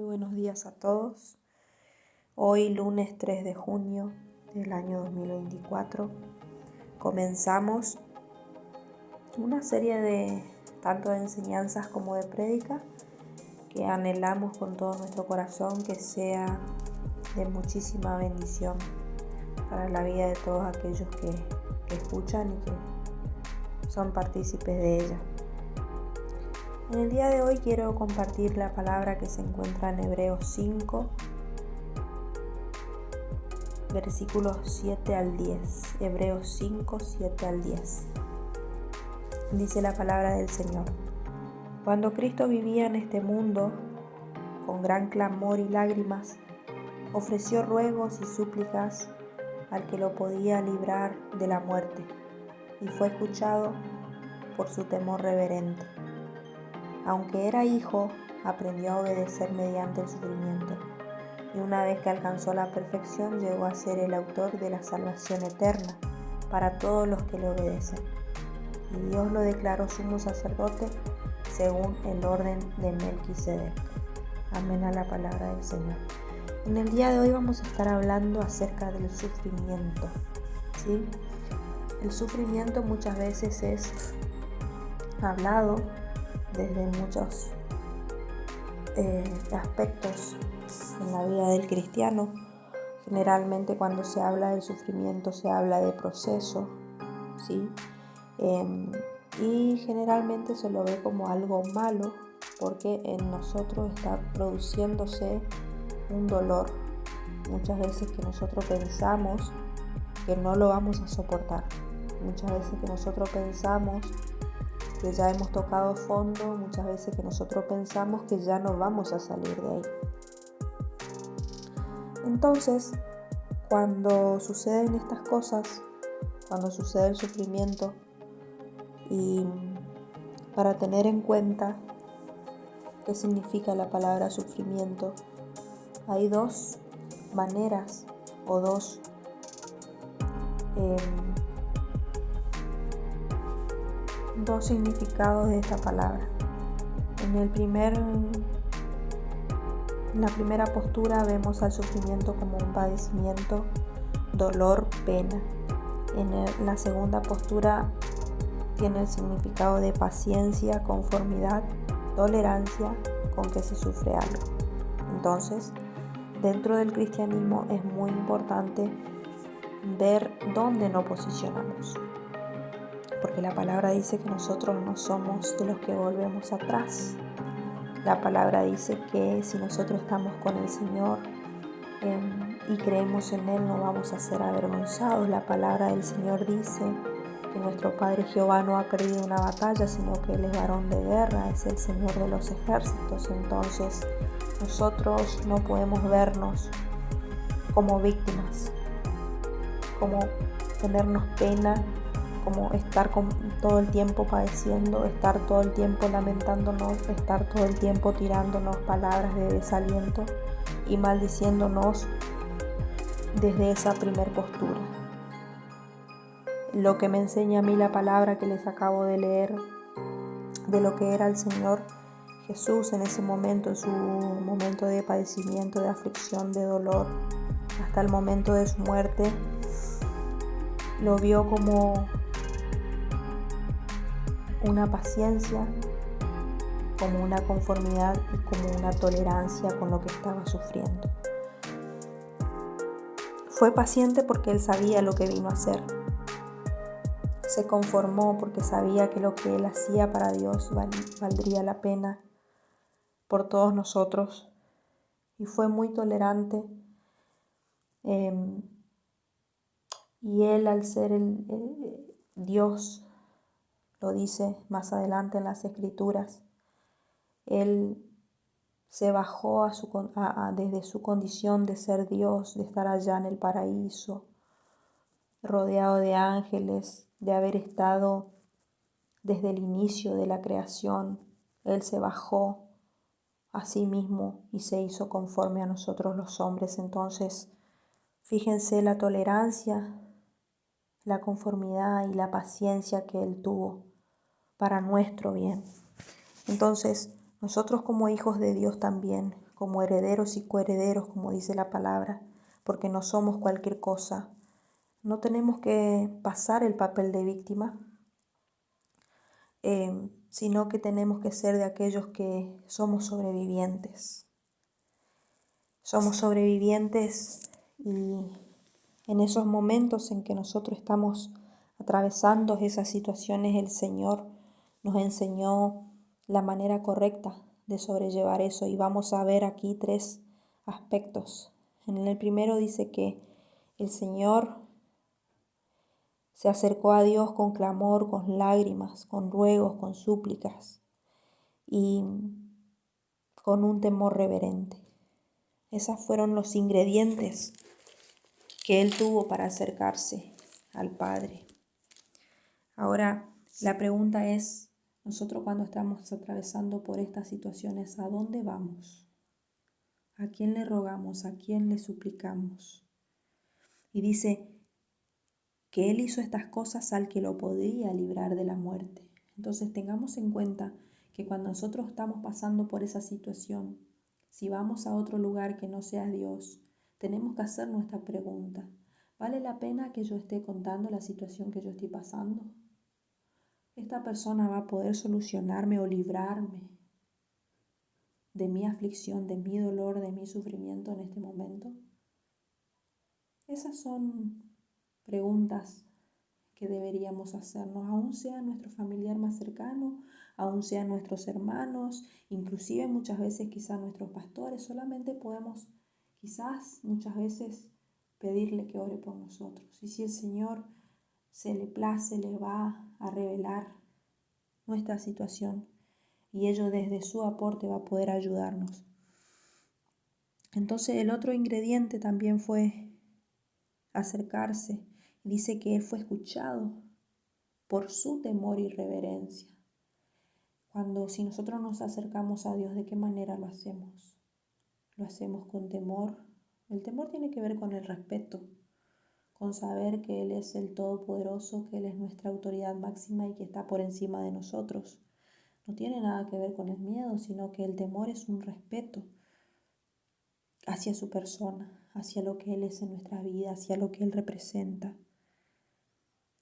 Muy buenos días a todos. Hoy, lunes 3 de junio del año 2024, comenzamos una serie de tanto de enseñanzas como de prédica que anhelamos con todo nuestro corazón que sea de muchísima bendición para la vida de todos aquellos que escuchan y que son partícipes de ella. En el día de hoy quiero compartir la palabra que se encuentra en Hebreos 5, versículos 7 al 10. Hebreos 5, 7 al 10. Dice la palabra del Señor: Cuando Cristo vivía en este mundo, con gran clamor y lágrimas, ofreció ruegos y súplicas al que lo podía librar de la muerte, y fue escuchado por su temor reverente. Aunque era hijo, aprendió a obedecer mediante el sufrimiento, y una vez que alcanzó la perfección llegó a ser el autor de la salvación eterna para todos los que le obedecen. Y Dios lo declaró sumo sacerdote según el orden de Melquisedec. Amén a la palabra del Señor. En el día de hoy vamos a estar hablando acerca del sufrimiento, ¿sí? El sufrimiento muchas veces es hablado desde muchos aspectos en la vida del cristiano. Generalmente cuando se habla del sufrimiento se habla de proceso, ¿sí? Y generalmente se lo ve como algo malo porque en nosotros está produciéndose un dolor. Muchas veces que nosotros pensamos que no lo vamos a soportar. Muchas veces que nosotros pensamos que ya hemos tocado fondo, muchas veces que nosotros pensamos que ya no vamos a salir de ahí. Entonces, cuando suceden estas cosas, cuando sucede el sufrimiento, y para tener en cuenta qué significa la palabra sufrimiento, hay dos maneras o dos significados de esta palabra. En la primera postura vemos al sufrimiento como un padecimiento, dolor, pena. En la segunda postura tiene el significado de paciencia, conformidad, tolerancia con que se sufre algo. Entonces, dentro del cristianismo es muy importante ver dónde nos posicionamos, porque la palabra dice que nosotros no somos de los que volvemos atrás. La palabra dice que si nosotros estamos con el Señor y creemos en Él, no vamos a ser avergonzados. La palabra del Señor dice que nuestro Padre Jehová no ha perdido una batalla, sino que Él es varón de guerra, es el Señor de los ejércitos. Entonces, nosotros no podemos vernos como víctimas, como tenernos pena, como estar todo el tiempo padeciendo, estar todo el tiempo lamentándonos, estar todo el tiempo tirándonos palabras de desaliento y maldiciéndonos desde esa primer postura. Lo que me enseña a mí la palabra que les acabo de leer de lo que era el Señor Jesús en ese momento, en su momento de padecimiento, de aflicción, de dolor, hasta el momento de su muerte, lo vio como una paciencia, como una conformidad y como una tolerancia con lo que estaba sufriendo. Fue paciente porque él sabía lo que vino a hacer. Se conformó porque sabía que lo que él hacía para Dios valdría la pena por todos nosotros. Y fue muy tolerante. Y él, al ser el Dios, lo dice más adelante en las Escrituras, él se bajó desde su condición de ser Dios, de estar allá en el paraíso, rodeado de ángeles, de haber estado desde el inicio de la creación. Él se bajó a sí mismo y se hizo conforme a nosotros los hombres. Entonces, fíjense la tolerancia, la conformidad y la paciencia que Él tuvo para nuestro bien. Entonces, nosotros como hijos de Dios también, como herederos y coherederos, como dice la palabra, porque no somos cualquier cosa. No tenemos que pasar el papel de víctima, sino que tenemos que ser de aquellos que somos sobrevivientes. Somos sobrevivientes y en esos momentos en que nosotros estamos atravesando esas situaciones, el Señor nos enseñó la manera correcta de sobrellevar eso y vamos a ver aquí 3 aspectos. En el primero dice que el Señor se acercó a Dios con clamor, con lágrimas, con ruegos, con súplicas y con un temor reverente. Esos fueron los ingredientes que él tuvo para acercarse al Padre. Ahora, la pregunta es, nosotros cuando estamos atravesando por estas situaciones, ¿a dónde vamos? ¿A quién le rogamos? ¿A quién le suplicamos? Y dice que él hizo estas cosas al que lo podía librar de la muerte. Entonces tengamos en cuenta que cuando nosotros estamos pasando por esa situación, si vamos a otro lugar que no sea Dios, tenemos que hacer nuestra pregunta. ¿Vale la pena que yo esté contando la situación que yo estoy pasando? ¿Esta persona va a poder solucionarme o librarme de mi aflicción, de mi dolor, de mi sufrimiento en este momento? Esas son preguntas que deberíamos hacernos, aun sea nuestro familiar más cercano, aun sean nuestros hermanos, inclusive muchas veces quizás nuestros pastores. Solamente podemos quizás muchas veces pedirle que ore por nosotros. Y si el Señor se le place, le va a revelar nuestra situación y ello desde su aporte va a poder ayudarnos. Entonces el otro ingrediente también fue acercarse. Dice que él fue escuchado por su temor y reverencia. Si nosotros nos acercamos a Dios, ¿de qué manera lo hacemos? Lo hacemos con temor. El temor tiene que ver con el respeto, con saber que Él es el Todopoderoso, que Él es nuestra autoridad máxima y que está por encima de nosotros. No tiene nada que ver con el miedo, sino que el temor es un respeto hacia su persona, hacia lo que Él es en nuestra vida, hacia lo que Él representa.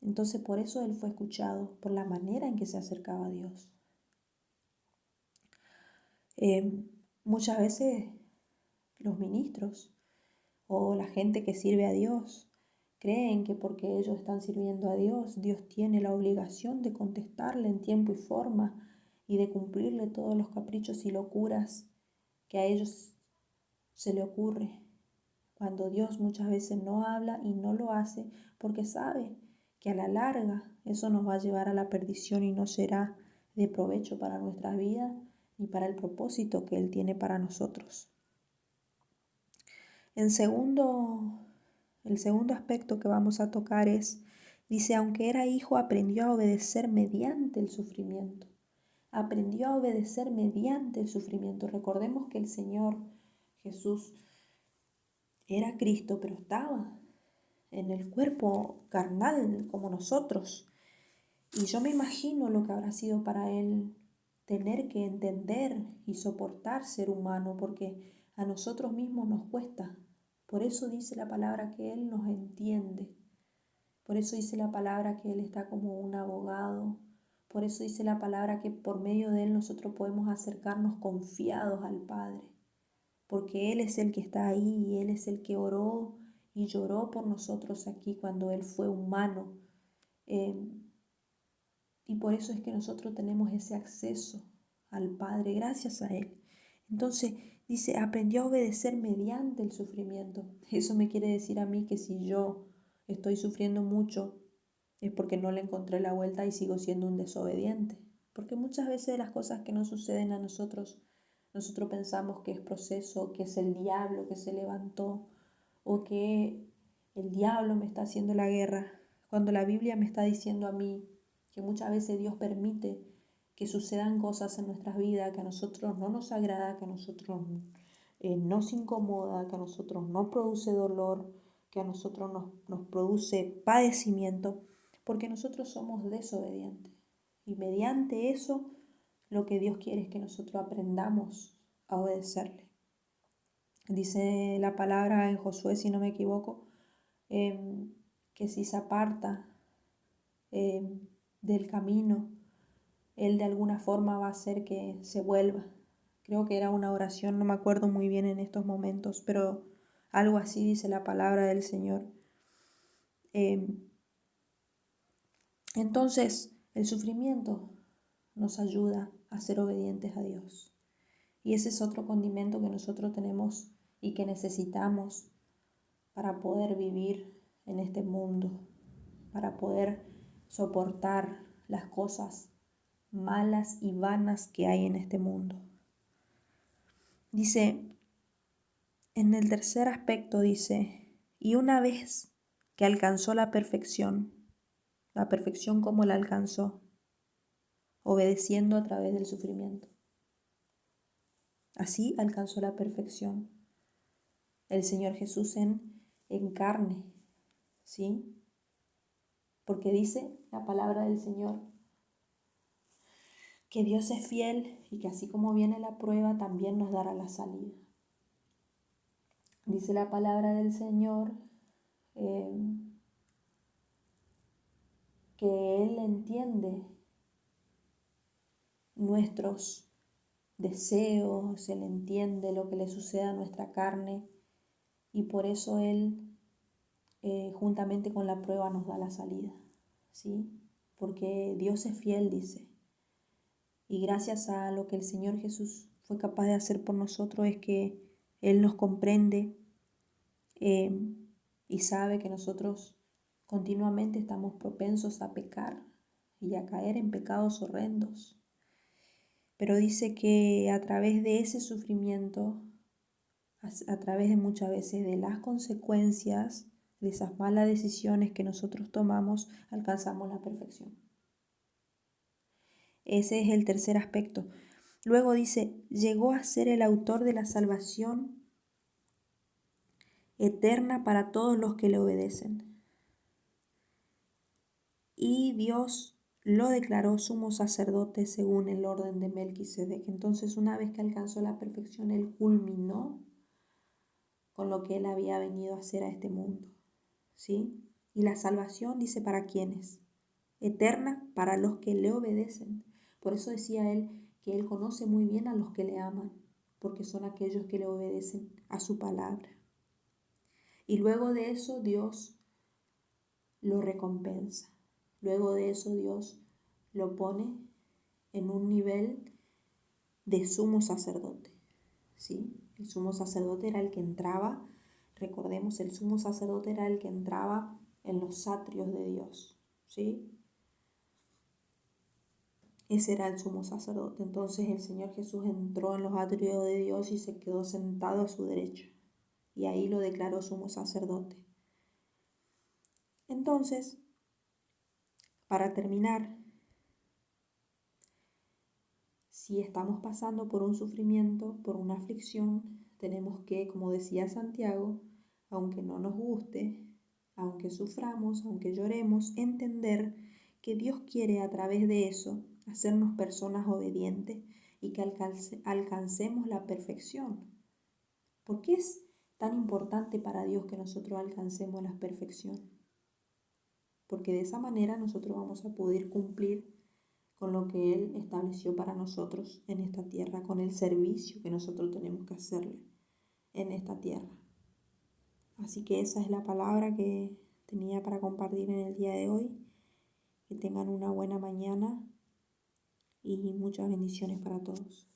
Entonces por eso Él fue escuchado, por la manera en que se acercaba a Dios. Muchas veces los ministros o la gente que sirve a Dios creen que porque ellos están sirviendo a Dios, Dios tiene la obligación de contestarle en tiempo y forma y de cumplirle todos los caprichos y locuras que a ellos se le ocurre. Cuando Dios muchas veces no habla y no lo hace porque sabe que a la larga eso nos va a llevar a la perdición y no será de provecho para nuestras vidas ni para el propósito que Él tiene para nosotros. El segundo aspecto que vamos a tocar dice, aunque era hijo, aprendió a obedecer mediante el sufrimiento. Aprendió a obedecer mediante el sufrimiento. Recordemos que el Señor Jesús era Cristo, pero estaba en el cuerpo carnal como nosotros. Y yo me imagino lo que habrá sido para Él tener que entender y soportar ser humano, porque a nosotros mismos nos cuesta. Por eso dice la palabra que Él nos entiende. Por eso dice la palabra que Él está como un abogado. Por eso dice la palabra que por medio de Él nosotros podemos acercarnos confiados al Padre. Porque Él es el que está ahí y Él es el que oró y lloró por nosotros aquí cuando Él fue humano. Y por eso es que nosotros tenemos ese acceso al Padre gracias a Él. Entonces dice, aprendió a obedecer mediante el sufrimiento. Eso me quiere decir a mí que si yo estoy sufriendo mucho es porque no le encontré la vuelta y sigo siendo un desobediente. Porque muchas veces las cosas que nos suceden a nosotros pensamos que es proceso, que es el diablo que se levantó o que el diablo me está haciendo la guerra. Cuando la Biblia me está diciendo a mí que muchas veces Dios permite que sucedan cosas en nuestras vidas que a nosotros no nos agrada, que a nosotros nos incomoda, que a nosotros nos produce dolor, que a nosotros nos produce padecimiento, porque nosotros somos desobedientes. Y mediante eso, lo que Dios quiere es que nosotros aprendamos a obedecerle. Dice la palabra en Josué, si no me equivoco, que si se aparta del camino, Él de alguna forma va a hacer que se vuelva. Creo que era una oración, no me acuerdo muy bien en estos momentos, pero algo así dice la palabra del Señor. Entonces, el sufrimiento nos ayuda a ser obedientes a Dios. Y ese es otro condimento que nosotros tenemos y que necesitamos para poder vivir en este mundo, para poder soportar las cosas malas y vanas que hay en este mundo. Dice, en el tercer aspecto dice, y una vez que alcanzó la perfección como la alcanzó, obedeciendo a través del sufrimiento. Así alcanzó la perfección el Señor Jesús en carne, ¿sí? Porque dice la palabra del Señor que Dios es fiel y que así como viene la prueba, también nos dará la salida. Dice la palabra del Señor que Él entiende nuestros deseos, Él entiende lo que le sucede a nuestra carne y por eso Él, juntamente con la prueba, nos da la salida, ¿sí? Porque Dios es fiel, dice. Y gracias a lo que el Señor Jesús fue capaz de hacer por nosotros es que Él nos comprende y sabe que nosotros continuamente estamos propensos a pecar y a caer en pecados horrendos. Pero dice que a través de ese sufrimiento, a través de muchas veces de las consecuencias de esas malas decisiones que nosotros tomamos, alcanzamos la perfección. Ese es el tercer aspecto. Luego dice, llegó a ser el autor de la salvación eterna para todos los que le obedecen. Y Dios lo declaró sumo sacerdote según el orden de Melquisedec. Entonces, una vez que alcanzó la perfección, Él culminó con lo que Él había venido a hacer a este mundo, ¿sí? Y la salvación, dice, ¿para quiénes? Eterna para los que le obedecen. Por eso decía Él que Él conoce muy bien a los que le aman, porque son aquellos que le obedecen a su palabra. Y luego de eso Dios lo recompensa. Luego de eso Dios lo pone en un nivel de sumo sacerdote, ¿sí? El sumo sacerdote era el que entraba, recordemos, el sumo sacerdote era el que entraba en los atrios de Dios, ¿sí? Ese era el sumo sacerdote. Entonces el Señor Jesús entró en los atrios de Dios y se quedó sentado a su derecha. Y ahí lo declaró sumo sacerdote. Entonces, para terminar, si estamos pasando por un sufrimiento, por una aflicción, tenemos que, como decía Santiago, aunque no nos guste, aunque suframos, aunque lloremos, entender que Dios quiere a través de eso hacernos personas obedientes y que alcancemos la perfección. ¿Por qué es tan importante para Dios que nosotros alcancemos la perfección? Porque de esa manera nosotros vamos a poder cumplir con lo que Él estableció para nosotros en esta tierra, con el servicio que nosotros tenemos que hacerle en esta tierra. Así que esa es la palabra que tenía para compartir en el día de hoy. Que tengan una buena mañana y muchas bendiciones para todos.